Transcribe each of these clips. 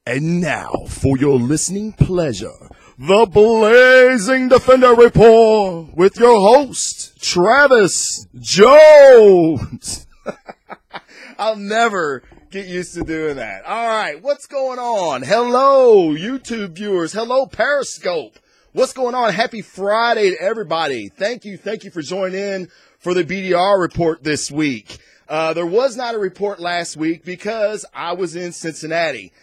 And now, for your listening pleasure, the Blazing Defender Report with your host, Travis Jones. I'll never get used to doing that. All right, what's going on? Hello, YouTube viewers. Hello, Periscope. What's going on? Happy Friday to everybody. Thank you for joining in for the BDR report this week. There was not a report last week because I was in Cincinnati.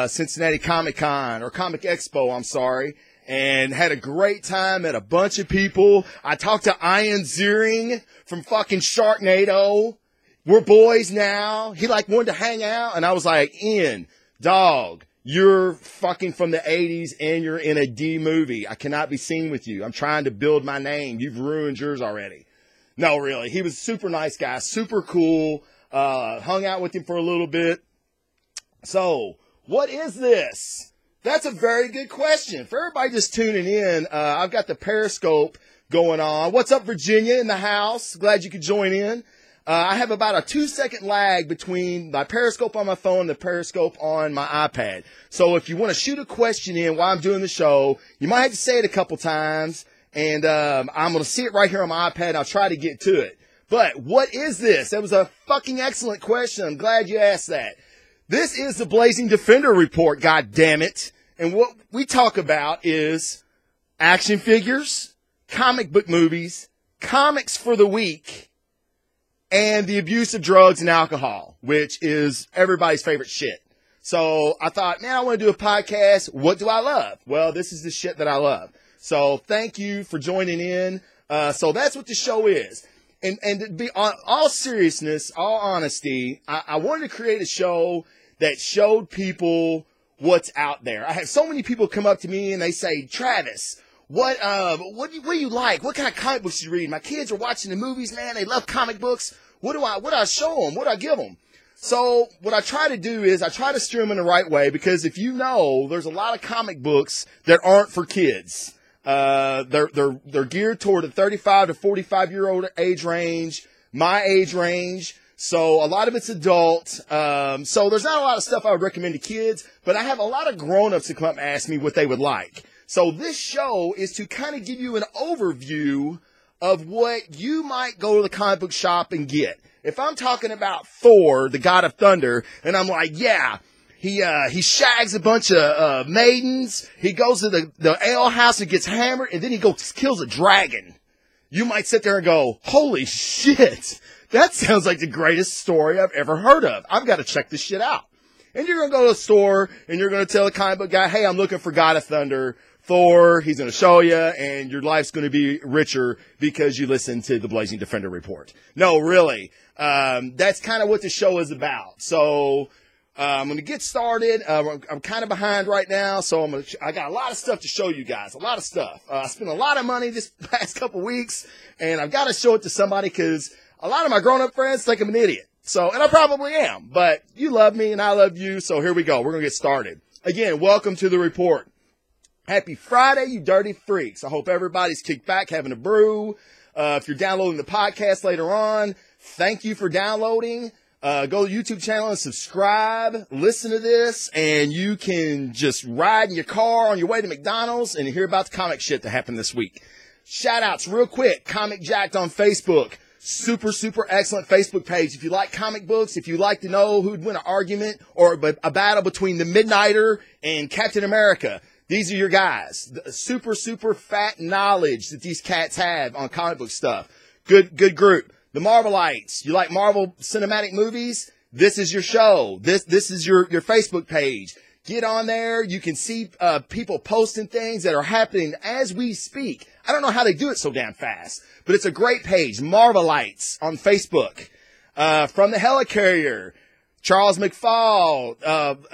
Cincinnati Comic-Con, or Comic Expo, I'm sorry, and had a great time, met a bunch of people. I talked to Ian Ziering from fucking Sharknado. We're boys now. He wanted to hang out, and I was like, Ian, dog, you're fucking from the 80s and you're in a D movie. I cannot be seen with you. I'm trying to build my name. You've ruined yours already. No, really. He was a super nice guy, super cool. Hung out with him for a little bit. So, what is this? That's a very good question. For everybody just tuning in, I've got the Periscope going on. What's up, Virginia, in the house? Glad you could join in. I have about a 2-second lag between my Periscope on my phone and the Periscope on my iPad. So if you want to shoot a question in while I'm doing the show, you might have to say it a couple times, and I'm going to see it right here on my iPad, and I'll try to get to it. But what is this? That was a fucking excellent question. I'm glad you asked that. This is the Blazing Defender Report, God damn it. And what we talk about is action figures, comic book movies, comics for the week, and the abuse of drugs and alcohol, which is everybody's favorite shit. So I thought, man, I want to do a podcast. What do I love? Well, this is the shit that I love. So thank you for joining in. So that's what the show is. And to be on all seriousness, all honesty, I wanted to create a show that showed people what's out there. I have so many people come up to me and they say, Travis, what do you like? What kind of comic books do you read? My kids are watching the movies, man. They love comic books. What do I show them? What do I give them? So what I try to do is I try to steer them in the right way, because if you know, there's a lot of comic books that aren't for kids. They're geared toward a 35 to 45-year-old age range, my age range. So a lot of it's adult. So there's not a lot of stuff I would recommend to kids, but I have a lot of grown-ups that come up and ask me what they would like. So this show is to kind of give you an overview of what you might go to the comic book shop and get. If I'm talking about Thor, the God of Thunder, and I'm like, yeah, he shags a bunch of maidens. He goes to the ale house and gets hammered, and then he goes kills a dragon. You might sit there and go, holy shit, that sounds like the greatest story I've ever heard of. I've got to check this shit out. And you're going to go to the store, and you're going to tell the comic book guy, hey, I'm looking for God of Thunder, Thor. He's going to show you, and your life's going to be richer because you listen to the Blazing Defender Report. No, really. That's kind of what the show is about. So I'm going to get started. I'm kind of behind right now, so I got a lot of stuff to show you guys, a lot of stuff. I spent a lot of money this past couple weeks, and I've got to show it to somebody because a lot of my grown-up friends think I'm an idiot. So, and I probably am, but you love me and I love you, so here we go. We're going to get started. Again, welcome to the report. Happy Friday, you dirty freaks. I hope everybody's kicked back, having a brew. If you're downloading the podcast later on, thank you for downloading. Go to the YouTube channel and subscribe, listen to this, and you can just ride in your car on your way to McDonald's and hear about the comic shit that happened this week. Shout outs real quick. Comic Jacked on Facebook. Super excellent Facebook page. If you like comic books, if you like to know who'd win an argument or a battle between the Midnighter and Captain America, these are your guys. The super fat knowledge that these cats have on comic book stuff. Good group. The Marvelites. You like Marvel cinematic movies? This is your show. This is your Facebook page. Get on there. You can see people posting things that are happening as we speak. I don't know how they do it so damn fast, but it's a great page. Marvelites on Facebook. From the Helicarrier, Charles McFall,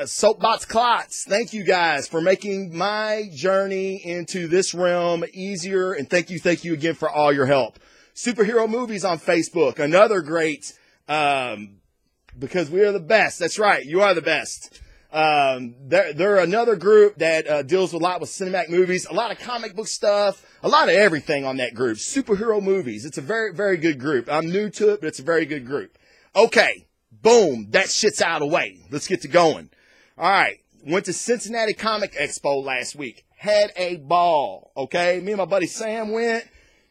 Soapbox Clots. Thank you guys for making my journey into this realm easier, and thank you again for all your help. Superhero Movies on Facebook. Another great, because we are the best. That's right. You are the best. They're another group that deals with a lot with cinematic movies, a lot of comic book stuff, a lot of everything on that group. Superhero Movies. It's a very, very good group. I'm new to it, but it's a very good group. Okay. Boom. That shit's out of the way. Let's get to going. All right. Went to Cincinnati Comic Expo last week. Had a ball, okay? Me and my buddy Sam went.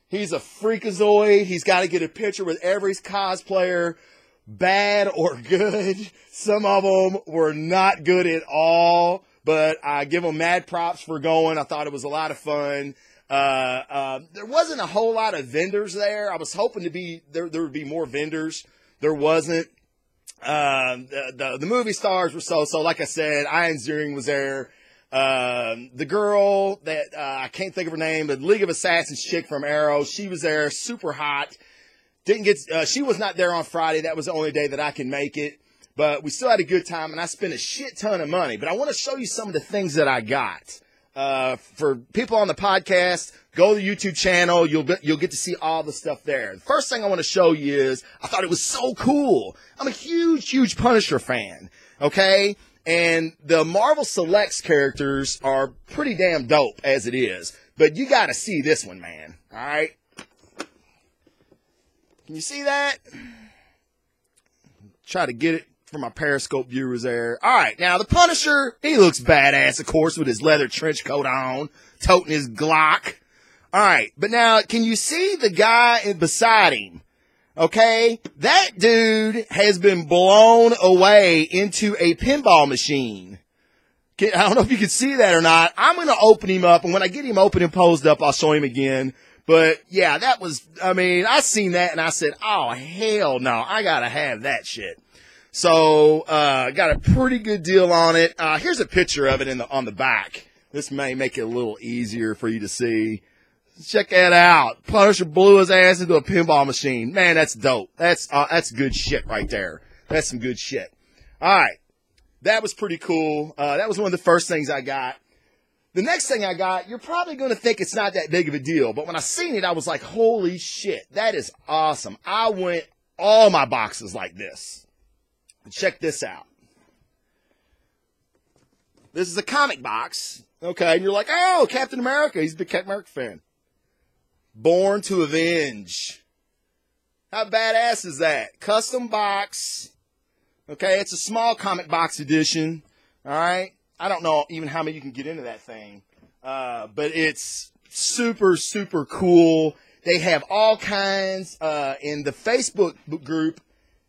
He's a freakazoid. He's got to get a picture with every cosplayer, bad or good. Some of them were not good at all, but I give them mad props for going. I thought it was a lot of fun. There wasn't a whole lot of vendors there. I was hoping to be there would be more vendors. There wasn't. The movie stars were so. Like I said, Ian Ziering was there. The girl that, I can't think of her name, the League of Assassins chick from Arrow, she was there, super hot. She was not there on Friday. That was the only day that I can make it, but we still had a good time and I spent a shit ton of money. But I want to show you some of the things that I got. For people on the podcast, go to the YouTube channel. You'll get to see all the stuff there. The first thing I want to show you is I thought it was so cool. I'm a huge Punisher fan. Okay. And the Marvel Selects characters are pretty damn dope as it is. But you got to see this one, man. All right. Can you see that? Try to get it for my Periscope viewers there. All right. Now, the Punisher, he looks badass, of course, with his leather trench coat on, toting his Glock. All right. But now, can you see the guy beside him? Okay. That dude has been blown away into a pinball machine. I don't know if you can see that or not. I'm going to open him up, and when I get him open and posed up, I'll show him again. But, yeah, that was, I mean, I seen that, and I said, oh, hell no, I got to have that shit. So, got a pretty good deal on it. Here's a picture of it on the back. This may make it a little easier for you to see. Check that out. Punisher blew his ass into a pinball machine. Man, that's dope. That's good shit right there. That's some good shit. All right. That was pretty cool. That was one of the first things I got. The next thing I got, you're probably going to think it's not that big of a deal, but when I seen it, I was like, holy shit, that is awesome. I went all my boxes like this. Check this out. This is a comic box. Okay, and you're like, oh, Captain America. He's a big Captain America fan. Born to Avenge. How badass is that? Custom box. Okay, it's a small comic box edition. All right. I don't know even how many you can get into that thing. But it's super cool. They have all kinds, in the Facebook group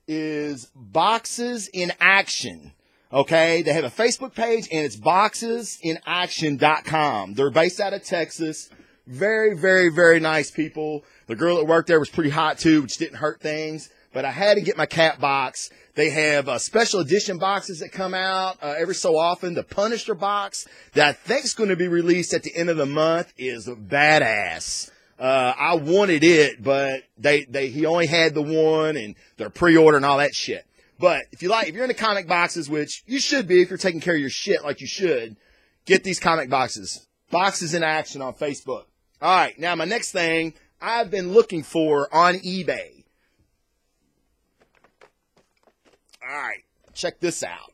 is Boxes in Action. Okay. They have a Facebook page and it's boxesinaction.com. They're based out of Texas. Very nice people. The girl that worked there was pretty hot too, which didn't hurt things. But I had to get my cat box. They have special edition boxes that come out every so often. The Punisher box that I think is going to be released at the end of the month is badass. I wanted it, but he only had the one, and they're pre-order and all that shit. But if you're into comic boxes, which you should be if you're taking care of your shit like you should, get these comic boxes. Boxes in Action on Facebook. All right, now my next thing I've been looking for on eBay. All right, check this out.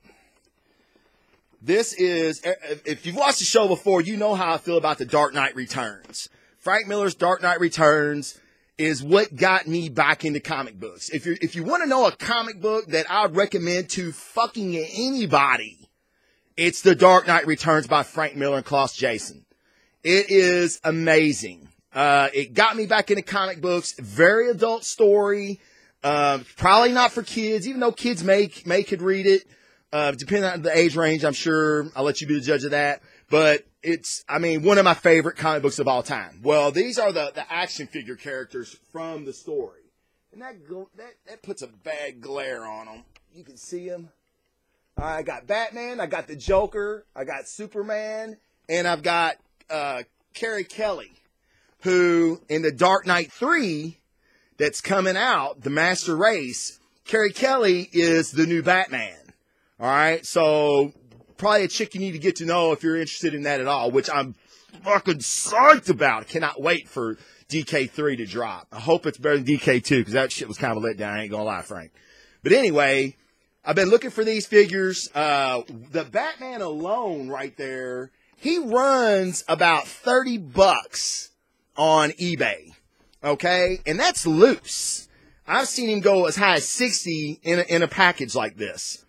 This is, if you've watched the show before, you know how I feel about The Dark Knight Returns. Frank Miller's Dark Knight Returns is what got me back into comic books. If you want to know a comic book that I'd recommend to fucking anybody, it's The Dark Knight Returns by Frank Miller and Klaus Jason. It is amazing. It got me back into comic books. Very adult story. Probably not for kids, even though kids could read it. Depending on the age range, I'm sure I'll let you be the judge of that. But it's, one of my favorite comic books of all time. Well, these are the action figure characters from the story. And that puts a bad glare on them. You can see them. I got Batman, I got the Joker, I got Superman, and I've got, Carrie Kelly, who in the Dark Knight 3, that's coming out, The Master Race, Carrie Kelly is the new Batman. All right. So probably a chick you need to get to know if you're interested in that at all, which I'm fucking psyched about. Cannot wait for DK3 to drop. I hope it's better than DK2 because that shit was kind of a letdown. I ain't gonna lie, Frank. But anyway, I've been looking for these figures. The Batman alone right there, he runs about $30 on eBay. Okay, and that's loose. I've seen him go as high as 60 in a package like this.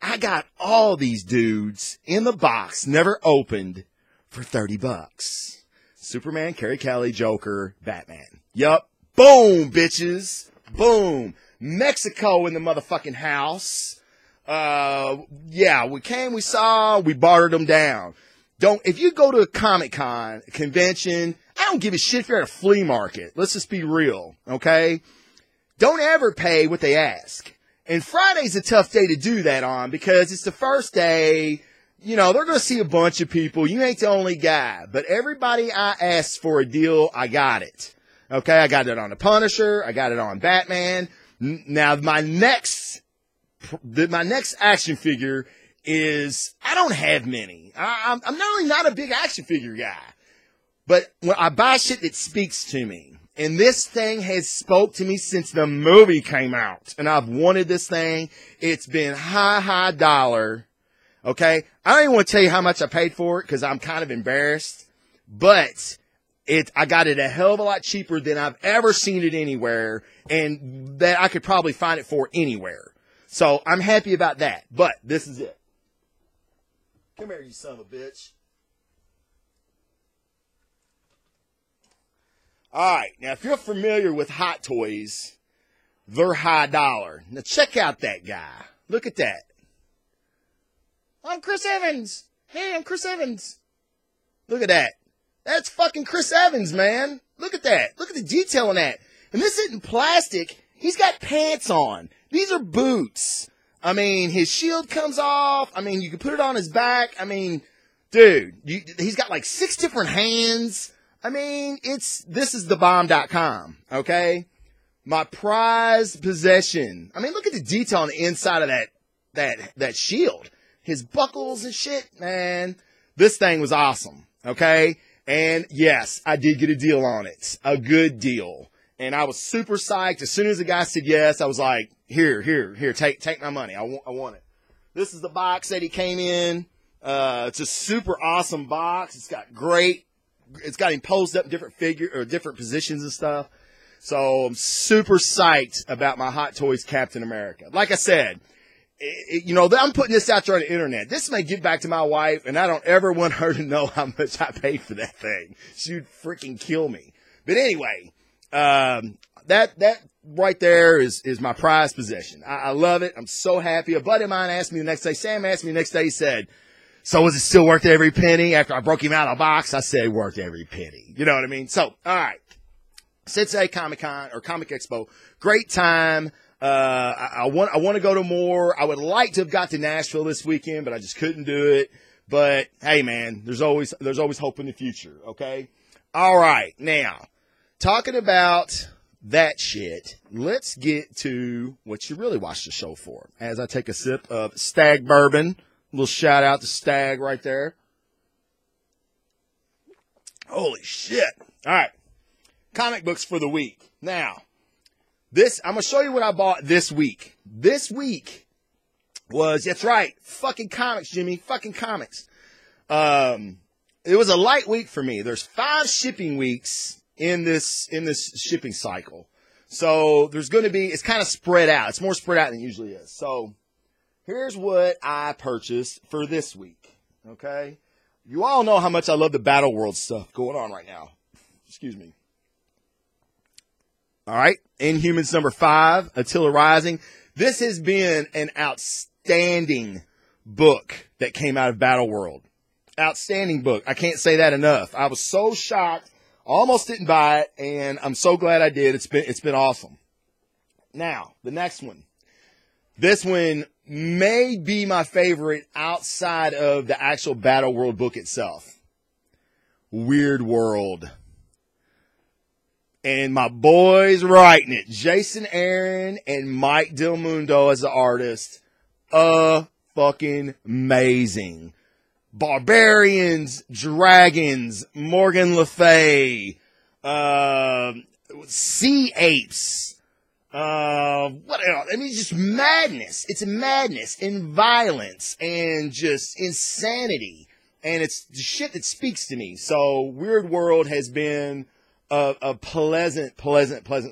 I got all these dudes in the box, never opened, for $30. Superman, Carrie Kelly, Joker, Batman. Yup. Boom, bitches. Boom. Mexico in the motherfucking house. Yeah, we came, we saw, we bartered them down. If you go to a Comic-Con convention, I don't give a shit if you're at a flea market. Let's just be real, okay? Don't ever pay what they ask. And Friday's a tough day to do that on because it's the first day, you know, they're going to see a bunch of people. You ain't the only guy. But everybody I asked for a deal, I got it. Okay, I got it on the Punisher. I got it on Batman. Now, my next action figure is, I don't have many. I'm not a big action figure guy. But when I buy shit that speaks to me, and this thing has spoke to me since the movie came out, and I've wanted this thing. It's been high dollar. Okay, I don't even want to tell you how much I paid for it because I'm kind of embarrassed. But I got it a hell of a lot cheaper than I've ever seen it anywhere, and that I could probably find it for anywhere. So I'm happy about that. But this is it. Come here, you son of a bitch. All right, now if you're familiar with Hot Toys, they're high dollar. Now check out that guy. Look at that. I'm Chris Evans. Hey, I'm Chris Evans. Look at that. That's fucking Chris Evans, man. Look at that. Look at the detail in that. And this isn't plastic. He's got pants on. These are boots. I mean, his shield comes off. I mean, you can put it on his back. I mean, dude, he's got like 6 different hands. I mean, this is thebomb.com, okay? My prized possession. I mean, look at the detail on the inside of that shield. His buckles and shit, man. This thing was awesome, okay? And yes, I did get a deal on it. A good deal. And I was super psyched. As soon as the guy said yes, I was like, here, take my money. I want it. This is the box that he came in. It's a super awesome box. It's got him posed up in different positions and stuff. So I'm super psyched about my Hot Toys Captain America. Like I said, you know, I'm putting this out there on the internet. This may get back to my wife, and I don't ever want her to know how much I paid for that thing. She'd freaking kill me. But anyway, that right there is my prized possession. I love it. I'm so happy. A buddy of mine asked me the next day, Sam asked me the next day, he said, so was it still worth every penny? After I broke him out of the box, I said worth every penny. You know what I mean? So, all right. Cincinnati Comic-Con or Comic Expo. Great time. I want to go to more. I would like to have got to Nashville this weekend, but I just couldn't do it. But hey, man, there's always hope in the future. Okay. All right. Now, talking about that shit, let's get to what you really watched the show for. As I take a sip of Stag Bourbon. A little shout out to Stag right there. Holy shit. All right. Comic books for the week. Now, I'm going to show you what I bought this week. This week was, that's right, fucking comics, Jimmy. Fucking comics. It was a light week for me. There's 5 shipping weeks in this shipping cycle. So there's going to be, it's kind of spread out. It's more spread out than it usually is. So here's what I purchased for this week, okay? You all know how much I love the Battle World stuff going on right now. Excuse me. All right, Inhumans number 5, Attila Rising. This has been an outstanding book that came out of Battle World. Outstanding book. I can't say that enough. I was so shocked. Almost didn't buy it, and I'm so glad I did. It's been awesome. Now, the next one. This one may be my favorite outside of the actual Battle World book itself. Weird World. And my boys writing it. Jason Aaron and Mike Del Mundo as the artist. Fucking amazing. Barbarians, dragons, Morgan Le Fay, sea apes, what else? I mean, just madness. It's madness and violence and just insanity. And it's the shit that speaks to me. So Weird World has been a pleasant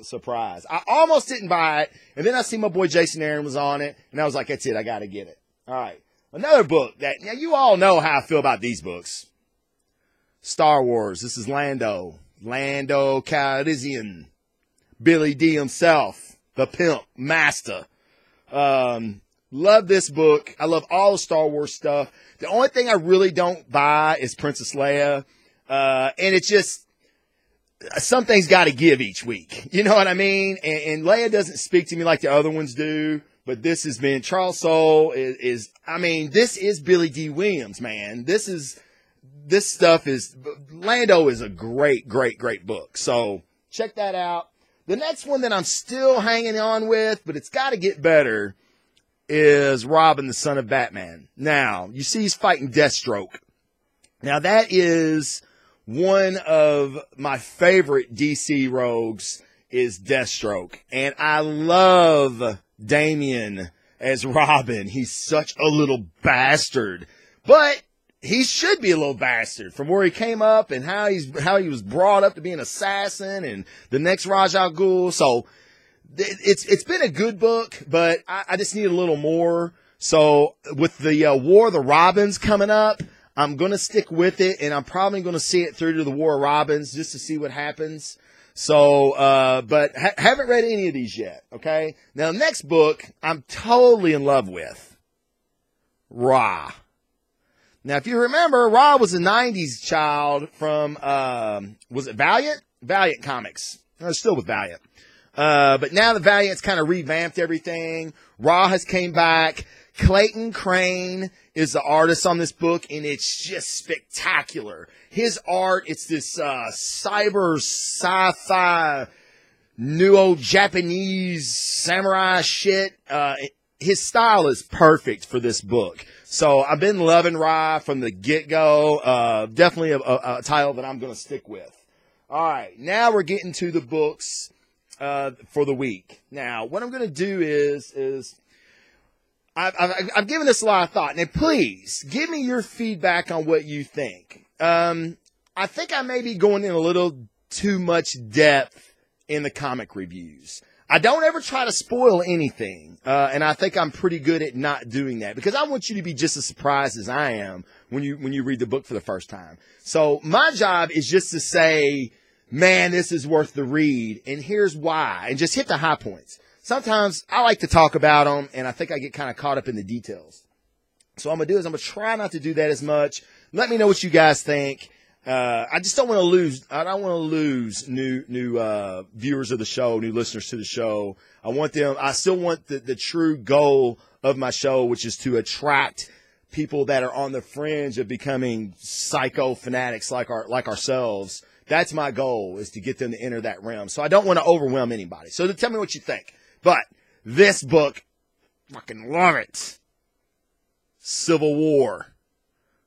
surprise. I almost didn't buy it. And then I see my boy Jason Aaron was on it. And I was like, that's it. I got to get it. All right. Another book that, now you all know how I feel about these books. Star Wars. This is Lando. Lando Calrissian. Billy D himself. The pimp. Master. Love this book. I love all the Star Wars stuff. The only thing I really don't buy is Princess Leia. And it's just, some things got to give each week. You know what I mean? And Leia doesn't speak to me like the other ones do. But this has been, Charles Soule this is Billy D. Williams, man. This stuff is, Lando is a great, great, great book. So check that out. The next one that I'm still hanging on with, but it's got to get better, is Robin, the Son of Batman. Now, you see he's fighting Deathstroke. Now, that is one of my favorite DC rogues is Deathstroke. And I love Damian as Robin. He's such a little bastard, but he should be a little bastard from where he came up and how he was brought up to be an assassin and the next Ra's al Ghul. So it's been a good book, but I just need a little more. So with the War of the Robins coming up, I'm going to stick with it, and I'm probably going to see it through to the War of Robins just to see what happens. So, but haven't read any of these yet, okay? Now, the next book I'm totally in love with, Ra. Now, if you remember, Ra was a 90s child from, was it Valiant? Valiant Comics. No, still with Valiant. But now the Valiant's kind of revamped everything. Ra has came back. Clayton Crane is the artist on this book, and it's just spectacular. His art, it's this cyber sci-fi neo-Japanese samurai shit. His style is perfect for this book. So I've been loving Ra from the get-go. Definitely a title that I'm going to stick with. All right, now we're getting to the books for the week. Now, what I'm going to do is I've given this a lot of thought. Now, please give me your feedback on what you think. I think I may be going in a little too much depth in the comic reviews. I don't ever try to spoil anything, and I think I'm pretty good at not doing that because I want you to be just as surprised as I am when you read the book for the first time. So my job is just to say, man, this is worth the read, and here's why, and just hit the high points. Sometimes I like to talk about them, and I think I get kind of caught up in the details. So what I'm going to do is I'm going to try not to do that as much. Let me know what you guys think. I just don't want to lose. I don't want to lose new viewers of the show, new listeners to the show. I still want the true goal of my show, which is to attract people that are on the fringe of becoming psycho fanatics like ourselves. That's my goal, is to get them to enter that realm. So I don't want to overwhelm anybody. So tell me what you think. But this book, fucking love it. Civil War.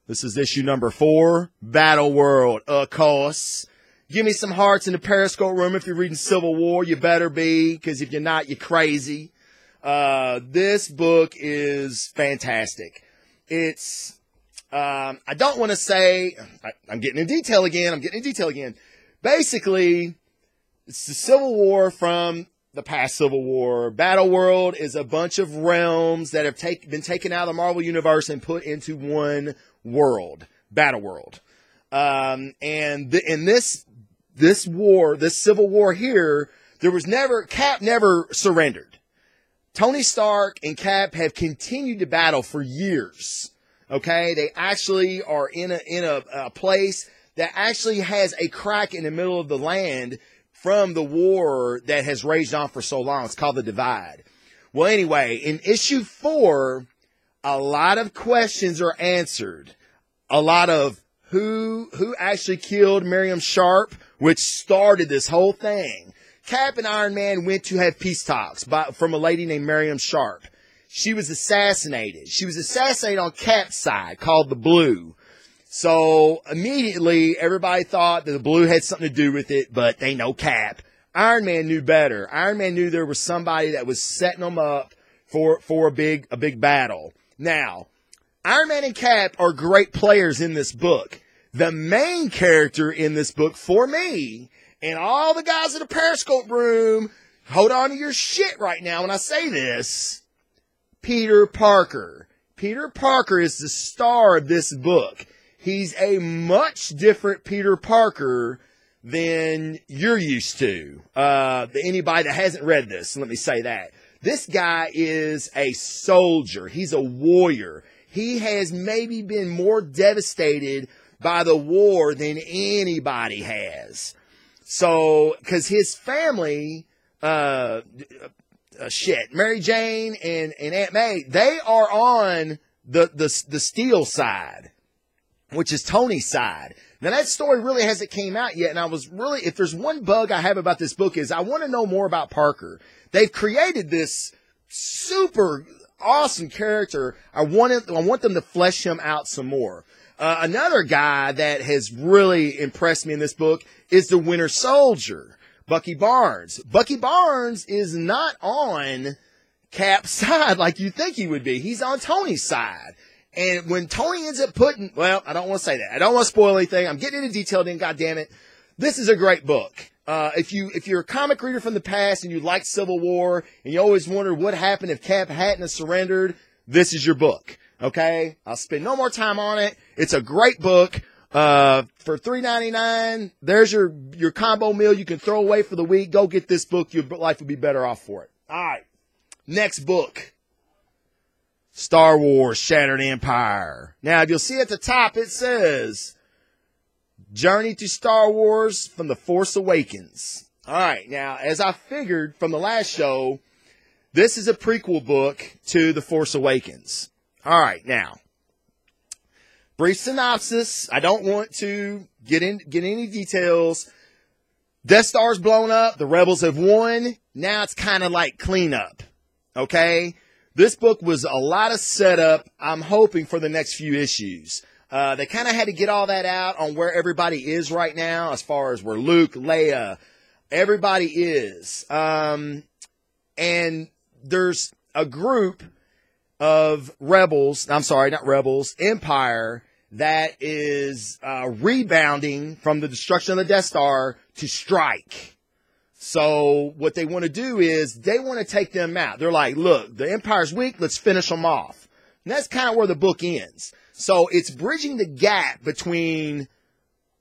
This is issue number 4, Battle World, of course. Give me some hearts in the Periscope room if you're reading Civil War. You better be, because if you're not, you're crazy. This book is fantastic. It's, I don't want to say, I'm getting in detail again. Basically, it's the Civil War from the past Civil War. Battle World is a bunch of realms that have been taken out of the Marvel Universe and put into one world, Battle World. In this Civil War here, Cap never surrendered. Tony Stark and Cap have continued to battle for years. Okay, they actually are in a place that actually has a crack in the middle of the land from the war that has raged on for so long. It's called the Divide. Well, anyway, in issue 4, a lot of questions are answered. A lot of who actually killed Miriam Sharp, which started this whole thing. Cap and Iron Man went to have peace talks from a lady named Miriam Sharp. She was assassinated. She was assassinated on Cap's side, called the Blue. So immediately everybody thought that the Blue had something to do with it, but they know Cap. Iron Man knew better. Iron Man knew there was somebody that was setting them up for a big battle. Now, Iron Man and Cap are great players in this book. The main character in this book for me, and all the guys in the Periscope room, hold on to your shit right now when I say this, Peter Parker Peter Parker is the star of this book. He's a much different Peter Parker than you're used to. Anybody that hasn't read this, let me say that. This guy is a soldier. He's a warrior. He has maybe been more devastated by the war than anybody has. So, because his family, Mary Jane and Aunt May, they are on the Steel side, which is Tony's side. Now, that story really hasn't came out yet, and I was really, if there's one bug I have about this book is I want to know more about Parker. They've created this super awesome character. I want them to flesh him out some more. Another guy that has really impressed me in this book is the Winter Soldier, Bucky Barnes. Bucky Barnes is not on Cap's side like you think he would be. He's on Tony's side. And when Tony ends up putting, well, I don't want to say that. I don't want to spoil anything. I'm getting into detail then, goddammit. This is a great book. If you're a comic reader from the past and you like Civil War and you always wondered what happened if Cap hadn't surrendered, this is your book. Okay? I'll spend no more time on it. It's a great book. For $3.99, there's your combo meal you can throw away for the week. Go get this book. Your life will be better off for it. All right. Next book. Star Wars Shattered Empire. Now, if you'll see at the top, it says, Journey to Star Wars from The Force Awakens. All right. Now, as I figured from the last show, this is a prequel book to The Force Awakens. All right. Now, brief synopsis. I don't want to get any details. Death Star's blown up. The rebels have won. Now it's kind of like cleanup. Okay? This book was a lot of setup, I'm hoping, for the next few issues. They kind of had to get all that out on where everybody is right now, as far as where Luke, Leia, everybody is. And there's a group of rebels, I'm sorry, not rebels, Empire, that is rebounding from the destruction of the Death Star to strike. So what they want to do is they want to take them out. They're like, look, the Empire's weak. Let's finish them off. And that's kind of where the book ends. So it's bridging the gap between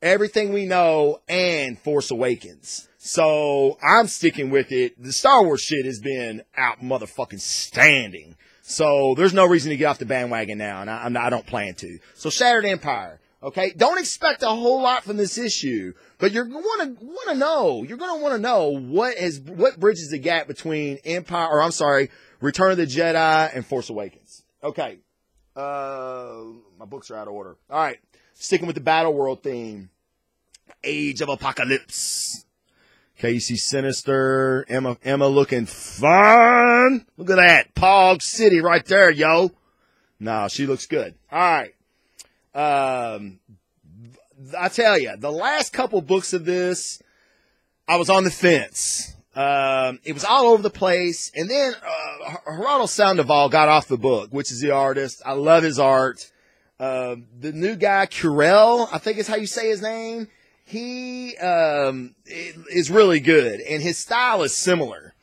everything we know and Force Awakens. So I'm sticking with it. The Star Wars shit has been out motherfucking standing. So there's no reason to get off the bandwagon now, and I don't plan to. So Shattered Empire. Okay, don't expect a whole lot from this issue, but you're going to want to know. You're going to want to know what bridges the gap between Return of the Jedi and Force Awakens. Okay, my books are out of order. All right, sticking with the Battle World theme, Age of Apocalypse. Okay, you see Sinister, Emma looking fun. Look at that, Pog City right there, yo. No, she looks good. All right. I tell you, the last couple books of this, I was on the fence. It was all over the place. And then, Gerardo Sandoval got off the book, which is the artist. I love his art. The new guy, Curel, I think is how you say his name. He, is really good and his style is similar.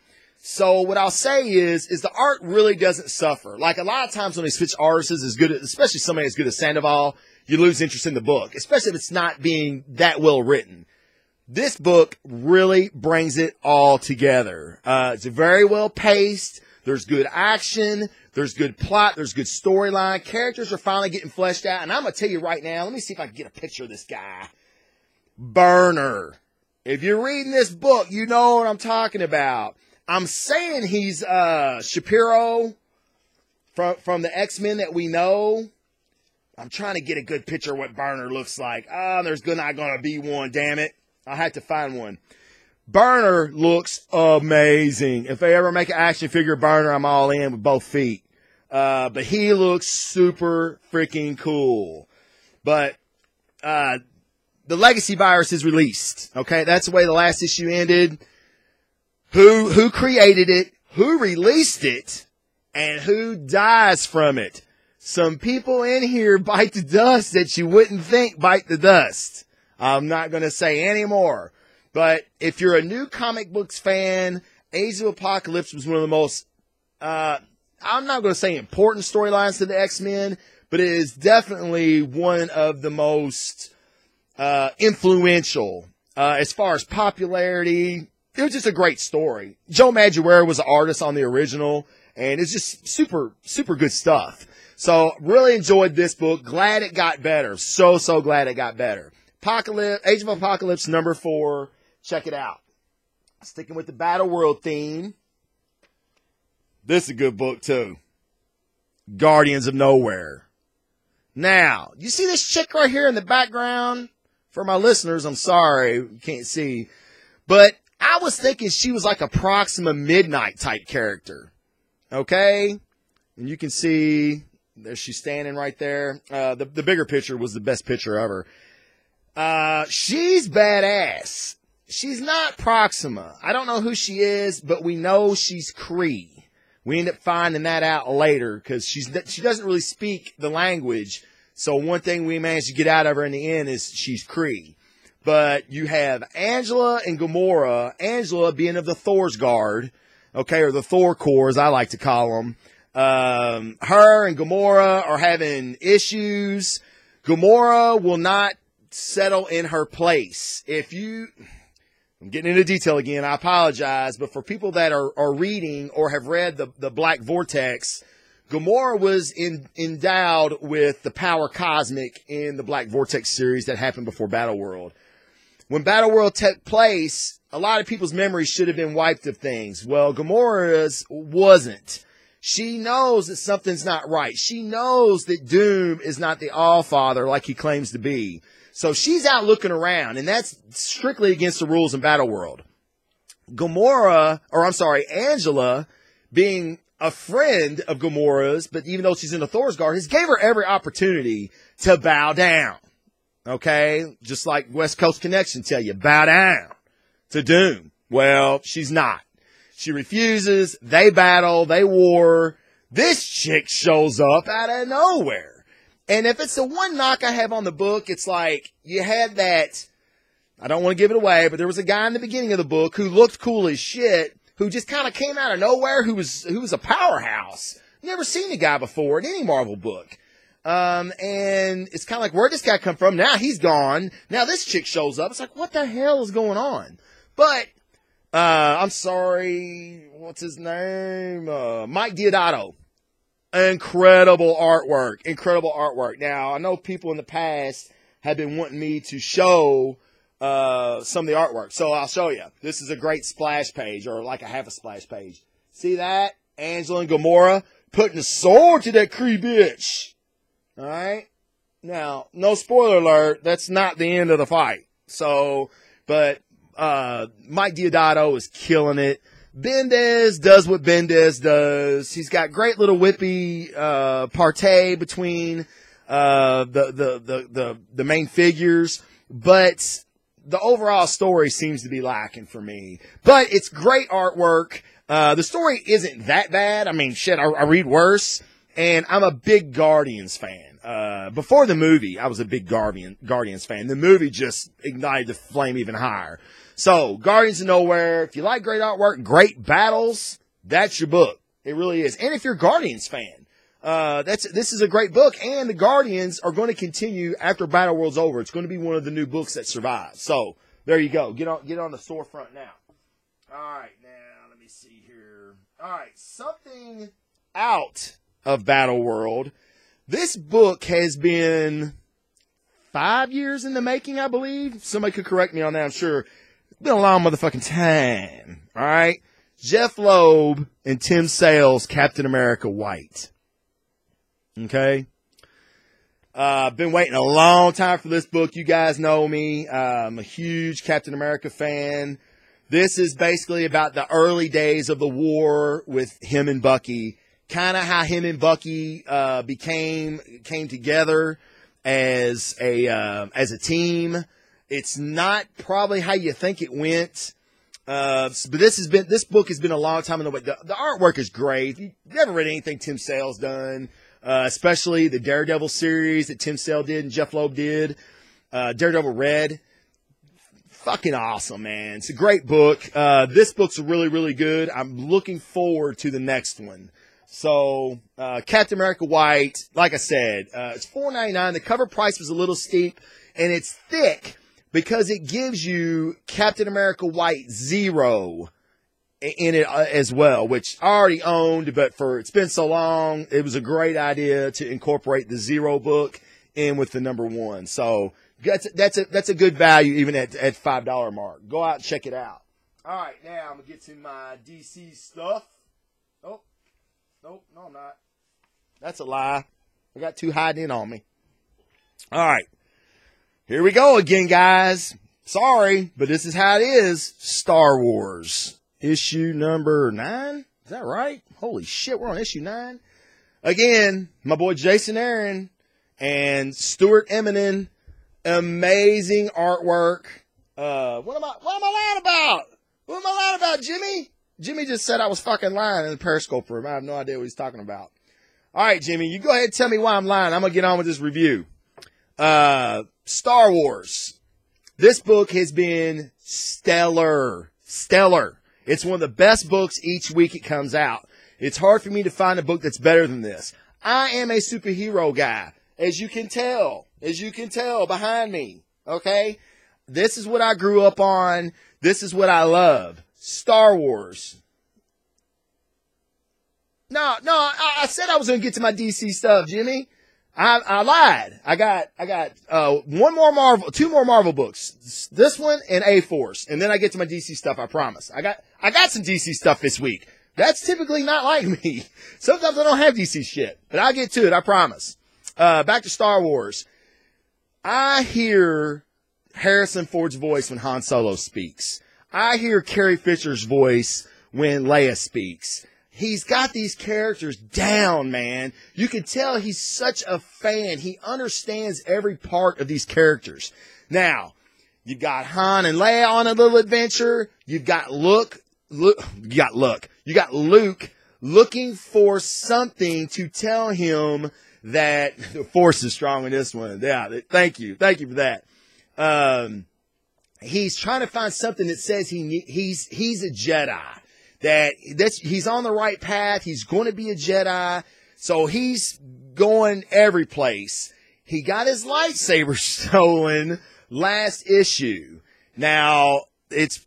So what I'll say is the art really doesn't suffer. Like a lot of times when they switch artists as good, especially somebody as good as Sandoval, you lose interest in the book, especially if it's not being that well written. This book really brings it all together. It's very well paced. There's good action. There's good plot. There's good storyline. Characters are finally getting fleshed out. And I'm going to tell you right now, let me see if I can get a picture of this guy. Burner. If you're reading this book, you know what I'm talking about. I'm saying he's Shapiro from the X-Men that we know. I'm trying to get a good picture of what Burner looks like. There's not going to be one, damn it. I'll have to find one. Burner looks amazing. If they ever make an action figure of Burner, I'm all in with both feet. But he looks super freaking cool. But the Legacy Virus is released. Okay, that's the way the last issue ended. Who created it, who released it, and who dies from it. Some people in here bite the dust that you wouldn't think bite the dust. I'm not going to say any more. But if you're a new comic books fan, Age of Apocalypse was one of the most, I'm not going to say important storylines to the X-Men, but it is definitely one of the most influential as far as popularity. It was just a great story. Joe Madureira was the artist on the original, and it's just super, super good stuff. So really enjoyed this book. Glad it got better. So glad it got better. Age of Apocalypse #4. Check it out. Sticking with the Battle World theme. This is a good book too. Guardians of Nowhere. Now, you see this chick right here in the background? For my listeners, I'm sorry, you can't see. But I was thinking she was like a Proxima Midnight type character. Okay? And you can see, there she's standing right there. The bigger picture was the best picture ever. She's badass. She's not Proxima. I don't know who she is, but we know she's Kree. We end up finding that out later because she doesn't really speak the language. So one thing we managed to get out of her in the end is she's Kree. But you have Angela and Gamora. Angela being of the Thor's Guard, okay, or the Thor Corps, as I like to call them. Her and Gamora are having issues. Gamora will not settle in her place. I'm getting into detail again, I apologize, but for people that are reading or have read the Black Vortex, Gamora was endowed with the power cosmic in the Black Vortex series that happened before Battleworld. When Battleworld took place, a lot of people's memories should have been wiped of things. Well, Gamora's wasn't. She knows that something's not right. She knows that Doom is not the All-Father like he claims to be. So she's out looking around, and that's strictly against the rules in Battleworld. Angela, being a friend of Gamora's, but even though she's in the Thor's Guard, has gave her every opportunity to bow down. Okay? Just like West Coast Connection tell you, bow down to Doom. Well, she's not. She refuses. They battle. They war. This chick shows up out of nowhere. And if it's the one knock I have on the book, it's like you had that, I don't want to give it away, but there was a guy in the beginning of the book who looked cool as shit, who just kind of came out of nowhere, who was a powerhouse. Never seen the guy before in any Marvel book. And it's kind of like, where'd this guy come from? Now he's gone. Now this chick shows up. It's like, what the hell is going on? But, I'm sorry, what's his name? Mike Diodato. Incredible artwork. Now, I know people in the past have been wanting me to show some of the artwork. So I'll show you. This is a great splash page, or like a half a splash page. See that? Angela and Gamora putting a sword to that Kree bitch. Alright? Now, no spoiler alert, that's not the end of the fight. So, but Mike Diodato is killing it. Bendis does what Bendis does. He's got great little whippy partay between the main figures, but the overall story seems to be lacking for me. But it's great artwork. The story isn't that bad. I mean, shit, I read worse, and I'm a big Guardians fan. Before the movie, I was a big Guardians fan. The movie just ignited the flame even higher. So, Guardians of Nowhere, if you like great artwork, great battles, that's your book. It really is. And if you're a Guardians fan, this is a great book, and the Guardians are going to continue after Battleworld's over. It's going to be one of the new books that survives. So, there you go. Get on the storefront now. Alright, now, let me see here. Alright, something out of Battleworld. This book has been 5 years in the making, I believe. Somebody could correct me on that, I'm sure. It's been a long motherfucking time. Alright? Jeff Loeb and Tim Sale's Captain America White. Okay? Been waiting a long time for this book. You guys know me. I'm a huge Captain America fan. This is basically about the early days of the war with him and Bucky. Kind of how him and Bucky came together as a team. It's not probably how you think it went. But this book has been a long time in the way. The artwork is great. If you've never read anything Tim Sale's done, especially the Daredevil series that Tim Sale did and Jeff Loeb did, Daredevil Red. Fucking awesome, man. It's a great book. This book's really, really good. I'm looking forward to the next one. So, Captain America White, like I said, it's $4.99. The cover price was a little steep, and it's thick because it gives you Captain America White 0 in it as well, which I already owned, but it's been so long, it was a great idea to incorporate the 0 book in with the number 1. So, that's a good value even at $5 mark. Go out and check it out. All right, now I'm going to get to my DC stuff. Oh, nope, no, I'm not. That's a lie. I got 2 hiding in on me. All right, here we go again, guys. Sorry, but this is how it is. Star Wars, issue number 9. Is that right? Holy shit, we're on issue 9. Again, my boy Jason Aaron and Stuart Eminem. Amazing artwork. What am I lying about? What am I lying about, Jimmy? Jimmy just said I was fucking lying in the Periscope room. I have no idea what he's talking about. All right, Jimmy, you go ahead and tell me why I'm lying. I'm going to get on with this review. Star Wars. This book has been stellar. Stellar. It's one of the best books each week it comes out. It's hard for me to find a book that's better than this. I am a superhero guy, as you can tell behind me. Okay? This is what I grew up on. This is what I love. Star Wars. No, I said I was going to get to my DC stuff, Jimmy. I lied. I got two more Marvel books. This one and A-Force. And then I get to my DC stuff, I promise. I got some DC stuff this week. That's typically not like me. Sometimes I don't have DC shit, but I'll get to it, I promise. Back to Star Wars. I hear Harrison Ford's voice when Han Solo speaks. I hear Carrie Fisher's voice when Leia speaks. He's got these characters down, man. You can tell he's such a fan. He understands every part of these characters. Now, you've got Han and Leia on a little adventure. You've got Luke looking for something to tell him that the Force is strong in this one. Yeah, thank you for that. He's trying to find something that says he's a Jedi. He's on the right path. He's going to be a Jedi. So he's going every place. He got his lightsaber stolen last issue. Now, it's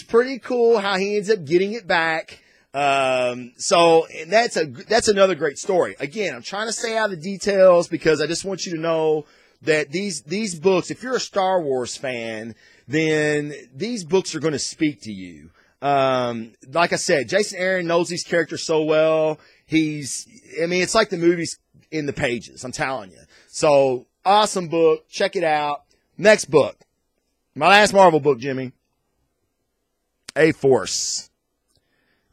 pretty cool how he ends up getting it back. So that's another great story. Again, I'm trying to stay out of the details because I just want you to know that these books, if you're a Star Wars fan, then these books are going to speak to you. Like I said, Jason Aaron knows these characters so well. It's like the movies in the pages, I'm telling you. So, awesome book. Check it out. Next book. My last Marvel book, Jimmy. A-Force.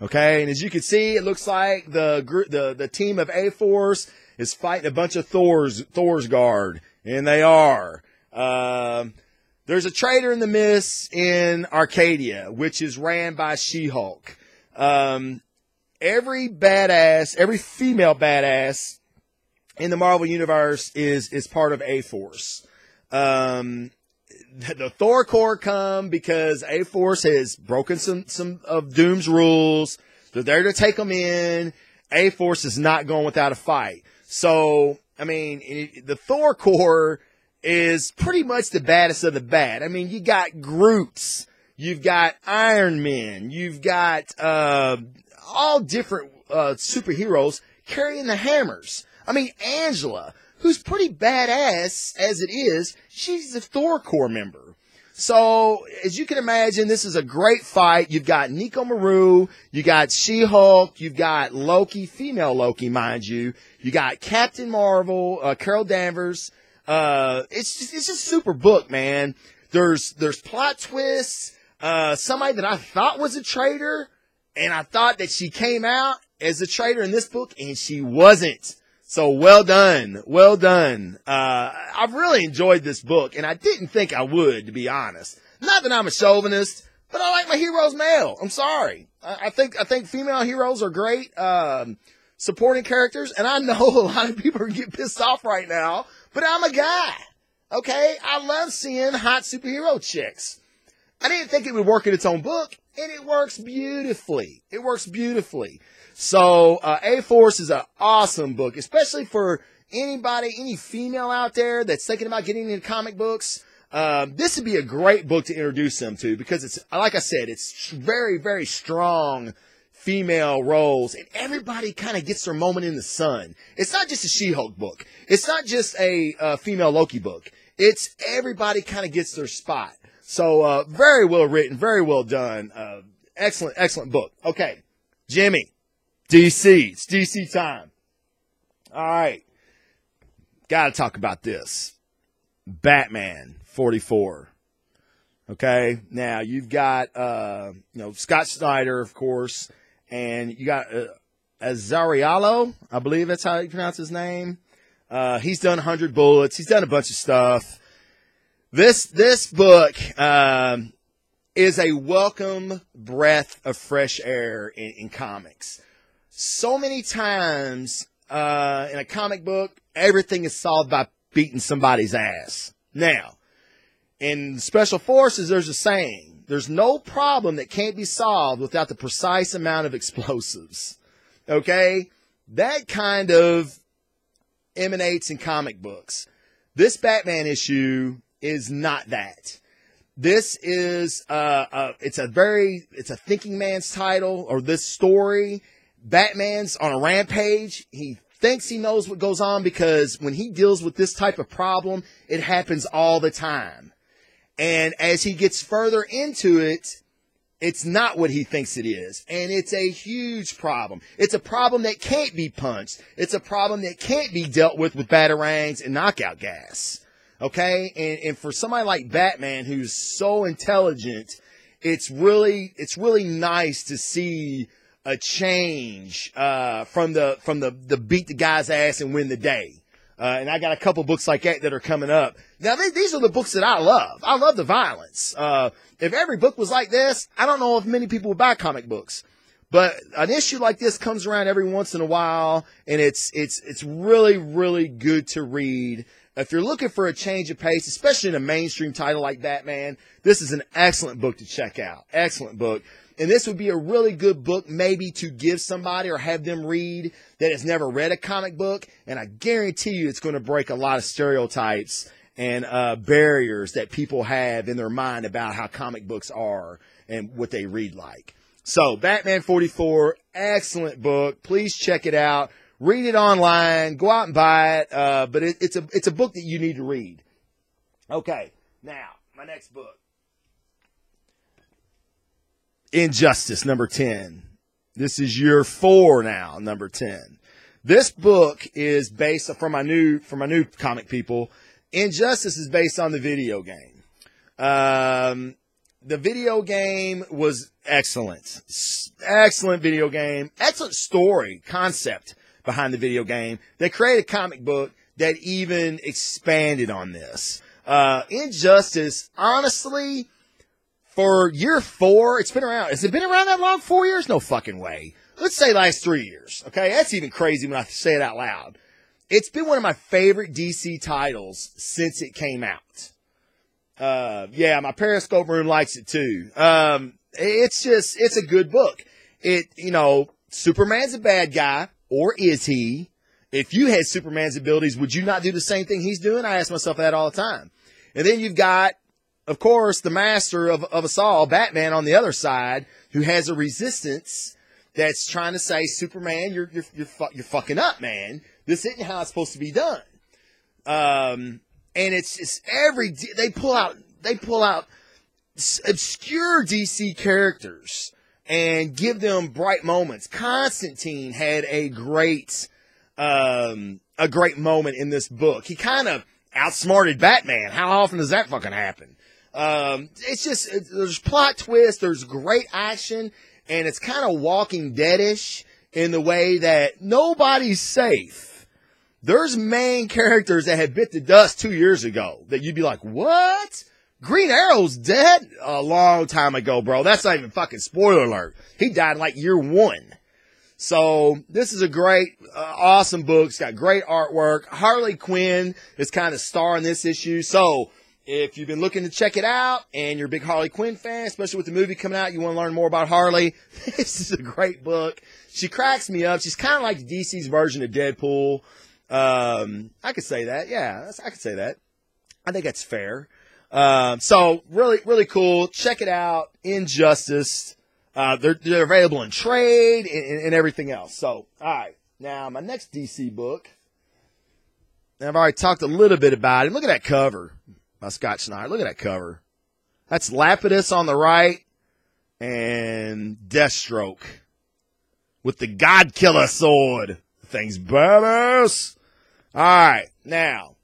Okay, and as you can see, it looks like the team of A-Force is fighting a bunch of Thor's guard, and they are. There's a traitor in the mist in Arcadia, which is ran by She-Hulk. Every female badass in the Marvel Universe is part of A-Force. The Thor Corps come because A-Force has broken some of Doom's rules. They're there to take them in. A-Force is not going without a fight. So, the Thor Corps is pretty much the baddest of the bad. You got Groots. You've got Iron Man. You've got all different superheroes carrying the hammers. Angela, who's pretty badass as it is, she's a Thor Corps member. So, as you can imagine, this is a great fight. You've got Nico Maru, you got She-Hulk, you've got Loki, female Loki, mind you. You got Captain Marvel, Carol Danvers. It's just a super book, man. There's plot twists. Somebody that I thought was a traitor, and I thought that she came out as a traitor in this book, and she wasn't. So well done. Well done. I've really enjoyed this book, and I didn't think I would, to be honest. Not that I'm a chauvinist, but I like my heroes male. I'm sorry. I think female heroes are great, supporting characters, and I know a lot of people are getting pissed off right now, but I'm a guy. Okay? I love seeing hot superhero chicks. I didn't think it would work in its own book, And it works beautifully. It works beautifully. So, A-Force is an awesome book, especially for anybody, any female out there that's thinking about getting into comic books. This would be a great book to introduce them to because it's, like I said, it's very, very strong female roles, and everybody kind of gets their moment in the sun. It's not just a She-Hulk book. It's not just a female Loki book. It's everybody kind of gets their spot. So, very well written, very well done. Excellent, excellent book. Okay, Jimmy, DC. It's DC time. All right. Got to talk about this. Batman 44. Okay, now you've got, Scott Snyder, of course, and you got Azzarello, I believe that's how you pronounce his name. He's done 100 Bullets. He's done a bunch of stuff. This book is a welcome breath of fresh air in comics. So many times in a comic book, everything is solved by beating somebody's ass. Now, in Special Forces, there's a saying, there's no problem that can't be solved without the precise amount of explosives. Okay? That kind of emanates in comic books. This Batman issue is not that. This is, it's a thinking man's title, or this story. Batman's on a rampage. He thinks he knows what goes on because when he deals with this type of problem, it happens all the time. And as he gets further into it, it's not what he thinks it is. And it's a huge problem. It's a problem that can't be punched. It's a problem that can't be dealt with batarangs and knockout gas. Okay? And for somebody like Batman, who's so intelligent, it's really nice to see a change, from the beat the guy's ass and win the day. And I got a couple books like that are coming up. Now, these are the books that I love. I love the violence. If every book was like this, I don't know if many people would buy comic books. But an issue like this comes around every once in a while, and it's really, really good to read. If you're looking for a change of pace, especially in a mainstream title like Batman, this is an excellent book to check out. Excellent book. And this would be a really good book maybe to give somebody or have them read that has never read a comic book. And I guarantee you it's going to break a lot of stereotypes and barriers that people have in their mind about how comic books are and what they read like. So Batman 44, excellent book. Please check it out. Read it online. Go out and buy it. But it's a book that you need to read. Okay, now my next book. Injustice, number 10. This is year 4 now, number 10. This book is based for my new comic people. Injustice is based on the video game. The video game was excellent. Excellent video game. Excellent story, concept behind the video game. They created a comic book that even expanded on this. Injustice, honestly, for year 4, it's been around. Has it been around that long? 4 years? No fucking way. Let's say last 3 years. Okay, that's even crazy when I say it out loud. It's been one of my favorite DC titles since it came out. Yeah, my Periscope room likes it too. It's a good book. Superman's a bad guy, or is he? If you had Superman's abilities, would you not do the same thing he's doing? I ask myself that all the time. And then you've got, of course, the master of us all, Batman, on the other side, who has a resistance that's trying to say, Superman, you're fucking up, man. This isn't how it's supposed to be done. And it's just they pull out obscure DC characters and give them bright moments. Constantine had a great moment in this book. He kind of outsmarted Batman. How often does that fucking happen? There's plot twists, there's great action, and it's kind of Walking Dead-ish in the way that nobody's safe. There's main characters that had bit the dust 2 years ago that you'd be like, what? Green Arrow's dead a long time ago, bro. That's not even fucking spoiler alert. He died like year 1. So this is a great, awesome book. It's got great artwork. Harley Quinn is kind of starring this issue. So if you've been looking to check it out and you're a big Harley Quinn fan, especially with the movie coming out, you want to learn more about Harley, this is a great book. She cracks me up. She's kind of like DC's version of Deadpool. I could say that. Yeah, I could say that. I think that's fair. So really, really cool. Check it out. Injustice. They're available in trade and everything else. So, all right. Now, my next DC book, and I've already talked a little bit about it. Look at that cover by Scott Snyder. Look at that cover. That's Lapidus on the right and Deathstroke with the God Killer sword. Thing's badass. All right. Now,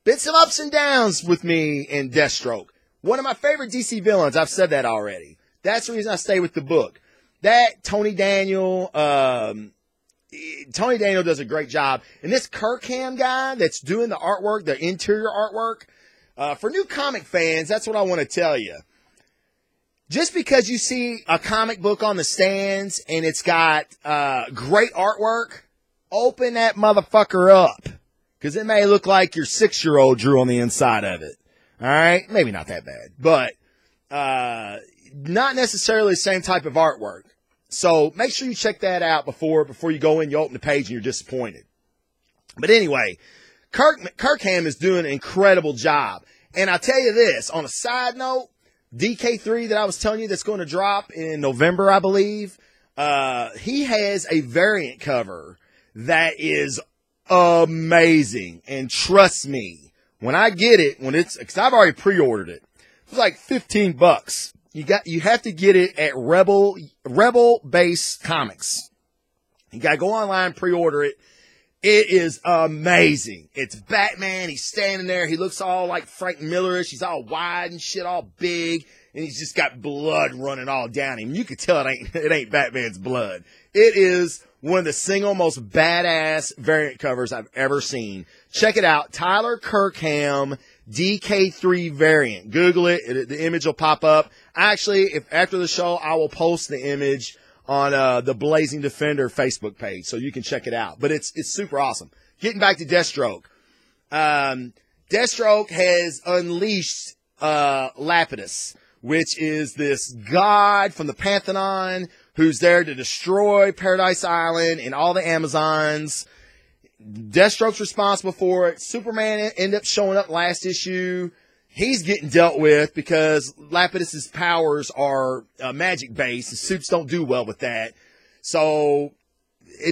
been some ups and downs with me in Deathstroke. One of my favorite DC villains. I've said that already. That's the reason I stay with the book. That Tony Daniel does a great job. And this Kirkham guy that's doing the artwork, the interior artwork, for new comic fans, that's what I want to tell you. Just because you see a comic book on the stands and it's got great artwork, open that motherfucker up. Because it may look like your 6-year-old drew on the inside of it. All right? Maybe not that bad. But not necessarily the same type of artwork. So make sure you check that out before you go in, you open the page, and you're disappointed. But anyway, Kirkham is doing an incredible job. And I'll tell you this, on a side note, DK3 that I was telling you that's going to drop in November, I believe, he has a variant cover that is amazing. And trust me, when I get it, because I've already pre-ordered it, it's like $15. You have to get it at Rebel Base Comics. You gotta go online, pre-order it. It is amazing. It's Batman. He's standing there. He looks all like Frank Millerish. He's all wide and shit, all big, and he's just got blood running all down him. You could tell it ain't Batman's blood. It is one of the single most badass variant covers I've ever seen. Check it out. Tyler Kirkham DK3 variant. Google it. The image will pop up. Actually, after the show, I will post the image on the Blazing Defender Facebook page, so you can check it out. But it's super awesome. Getting back to Deathstroke. Deathstroke has unleashed Lapidus, which is this god from the Pantheon who's there to destroy Paradise Island and all the Amazons. Deathstroke's responsible for it. Superman ended up showing up last issue. He's getting dealt with because Lapidus's powers are magic-based. The suits don't do well with that. So,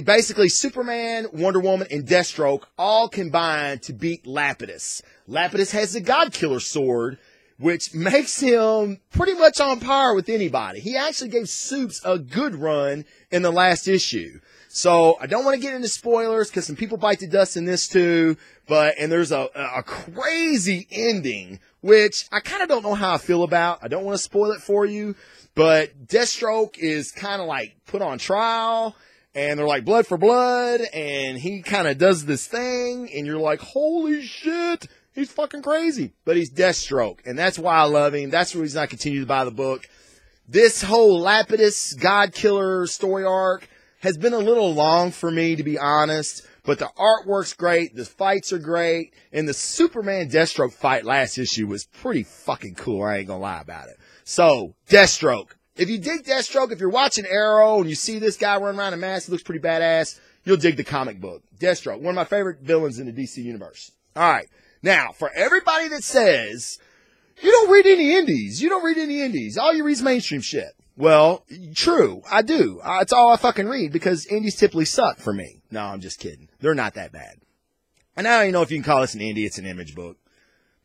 basically, Superman, Wonder Woman, and Deathstroke all combine to beat Lapidus. Lapidus has the God Killer sword, which makes him pretty much on par with anybody. He actually gave Supes a good run in the last issue. So, I don't want to get into spoilers because some people bite the dust in this too. And there's a crazy ending, which I kind of don't know how I feel about. I don't want to spoil it for you, but Deathstroke is kind of like put on trial, and they're like blood for blood, and he kind of does this thing, and you're like, holy shit, he's fucking crazy. But he's Deathstroke, and that's why I love him. That's the reason I continue to buy the book. This whole Lapidus God Killer story arc has been a little long for me, to be honest. But the artwork's great, the fights are great, and the Superman Deathstroke fight last issue was pretty fucking cool. I ain't gonna lie about it. So, Deathstroke. If you dig Deathstroke, if you're watching Arrow and you see this guy run around in a mask, he looks pretty badass, you'll dig the comic book. Deathstroke, one of my favorite villains in the DC universe. Alright, now, for everybody that says, you don't read any indies, all you read is mainstream shit. Well, true, I do. It's all I fucking read because indies typically suck for me. No, I'm just kidding. They're not that bad. And I don't even know if you can call this an indie. It's an image book.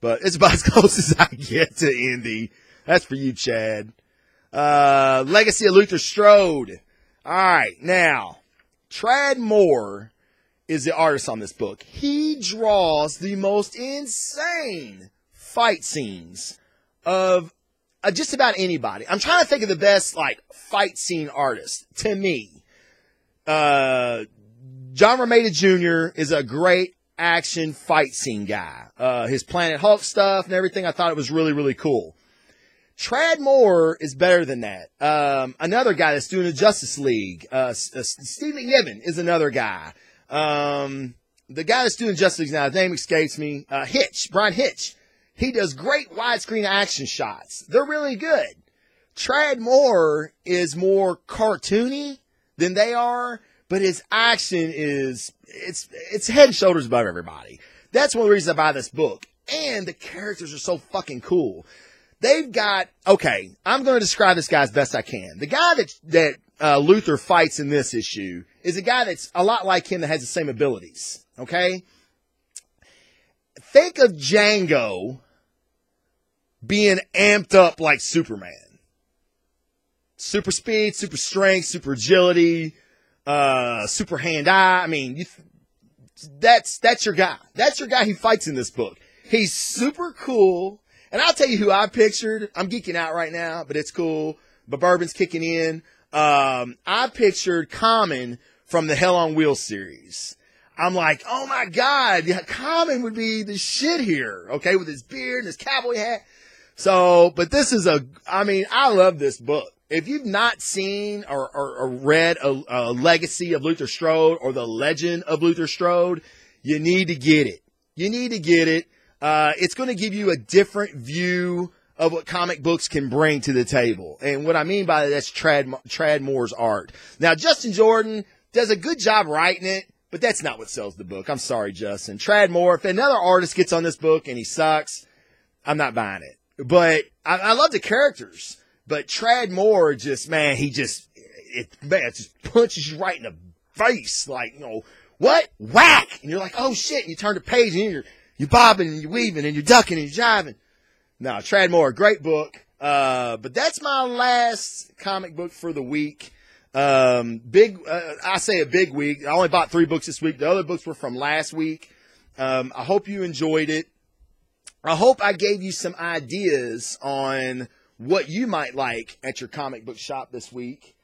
But it's about as close as I get to indie. That's for you, Chad. Legacy of Luther Strode. Alright, now, Tradd Moore is the artist on this book. He draws the most insane fight scenes of just about anybody. I'm trying to think of the best, fight scene artist. To me, John Romita Jr. is a great action fight scene guy. His Planet Hulk stuff and everything, I thought it was really, really cool. Tradd Moore is better than that. Another guy that's doing the Justice League, Steve McNiven is another guy. The guy that's doing Justice League now, his name escapes me. Brian Hitch. He does great widescreen action shots. They're really good. Trad Moore is more cartoony than they are, but his action is, it's head and shoulders above everybody. That's one of the reasons I buy this book. And the characters are so fucking cool. They've got, okay, I'm going to describe this guy as best I can. The guy that Luther fights in this issue is a guy that's a lot like him that has the same abilities. Okay? Think of Django being amped up like Superman. Super speed, super strength, super agility, super hand-eye. I mean, that's your guy. That's your guy who fights in this book. He's super cool. And I'll tell you who I pictured. I'm geeking out right now, but it's cool. But bourbon's kicking in. I pictured Common from the Hell on Wheels series. I'm like, oh my God, Common would be the shit here. Okay, with his beard and his cowboy hat. So, but this is I love this book. If you've not seen or read a Legacy of Luther Strode or The Legend of Luther Strode, you need to get it. You need to get it. It's going to give you a different view of what comic books can bring to the table. And what I mean by that's Trad Moore's art. Now, Justin Jordan does a good job writing it, but that's not what sells the book. I'm sorry, Justin. Trad Moore, if another artist gets on this book and he sucks, I'm not buying it. But I love the characters. But Trad Moore just it just punches you right in the face. Like, what? Whack! And you're like, oh shit. And you turn the page and you're bobbing and you're weaving and you're ducking and you're jiving. No, Trad Moore, great book. But that's my last comic book for the week. I say a big week. I only bought 3 books this week. The other books were from last week. I hope you enjoyed it. I hope I gave you some ideas on what you might like at your comic book shop this week.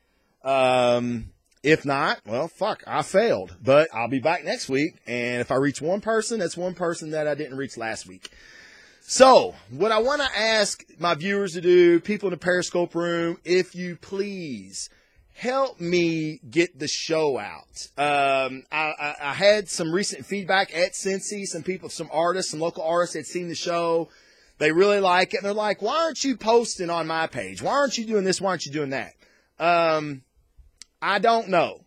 If not, well, fuck, I failed. But I'll be back next week. And if I reach one person, that's one person that I didn't reach last week. So, what I want to ask my viewers to do, people in the Periscope room, if you please, help me get the show out. I had some recent feedback at Cincy. Some artists, some local artists had seen the show. They really like it. And they're like, why aren't you posting on my page? Why aren't you doing this? Why aren't you doing that? I don't know.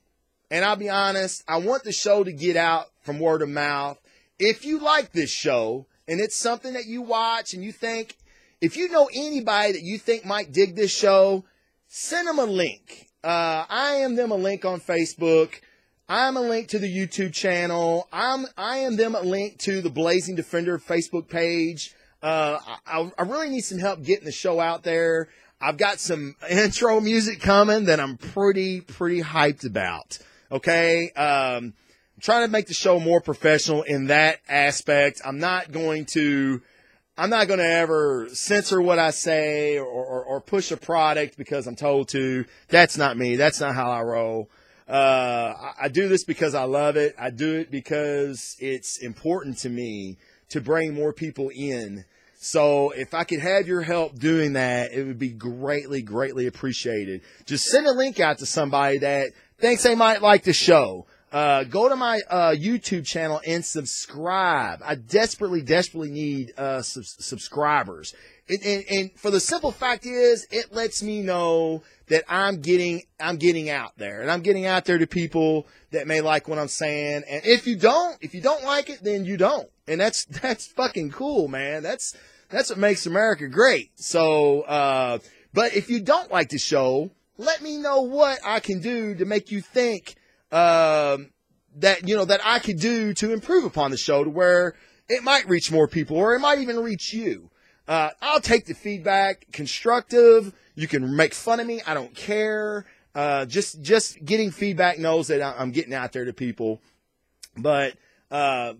And I'll be honest, I want the show to get out from word of mouth. If you like this show and it's something that you watch and you think, if you know anybody that you think might dig this show, send them a link. I am them a link on Facebook. I'm a link to the YouTube channel. I am them a link to the Blazing Defender Facebook page. I really need some help getting the show out there. I've got some intro music coming that I'm pretty hyped about. Okay. I'm trying to make the show more professional in that aspect. I'm not going to ever censor what I say or push a product because I'm told to. That's not me. That's not how I roll. I do this because I love it. I do it because it's important to me to bring more people in. So if I could have your help doing that, it would be greatly appreciated. Just send a link out to somebody that thinks they might like the show. Go to my YouTube channel and subscribe. I desperately need subscribers. And for the simple fact is, it lets me know that I'm getting out there, and I'm getting out there to people that may like what I'm saying. And if you don't like it, then you don't. And that's fucking cool, man. That's what makes America great. So, but if you don't like the show, let me know what I can do to make you think, that I could do to improve upon the show to where it might reach more people or it might even reach you. I'll take the feedback, constructive. You can make fun of me. I don't care. Just getting feedback knows that I'm getting out there to people. But,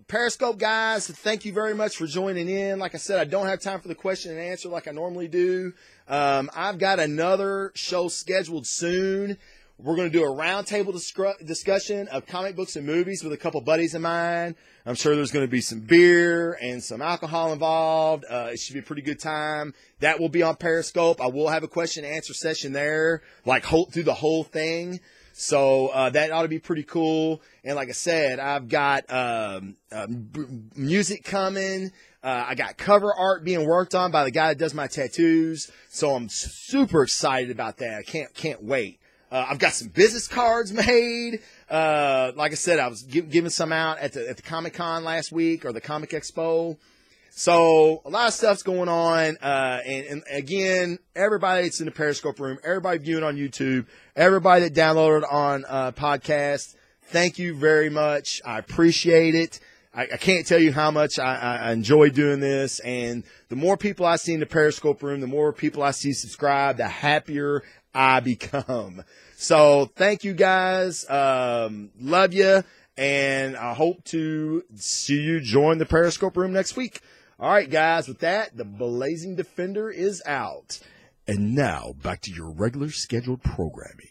Periscope guys, thank you very much for joining in. Like I said, I don't have time for the question and answer like I normally do. I've got another show scheduled soon. We're going to do a roundtable discussion of comic books and movies with a couple buddies of mine. I'm sure there's going to be some beer and some alcohol involved. It should be a pretty good time. That will be on Periscope. I will have a question and answer session there, like through the whole thing. So that ought to be pretty cool. And like I said, I've got music coming. I got cover art being worked on by the guy that does my tattoos. So I'm super excited about that. I can't wait. I've got some business cards made. Like I said, I was giving some out at the Comic-Con last week, or the Comic Expo. So a lot of stuff's going on. And again, everybody that's in the Periscope room, everybody viewing on YouTube, everybody that downloaded on podcast, thank you very much. I appreciate it. I can't tell you how much I enjoy doing this. And the more people I see in the Periscope room, the more people I see subscribe, the happier I become. So thank you guys. Love you. And I hope to see you join the Periscope room next week. All right, guys. With that, the Blazing Defender is out. And now back to your regular scheduled programming.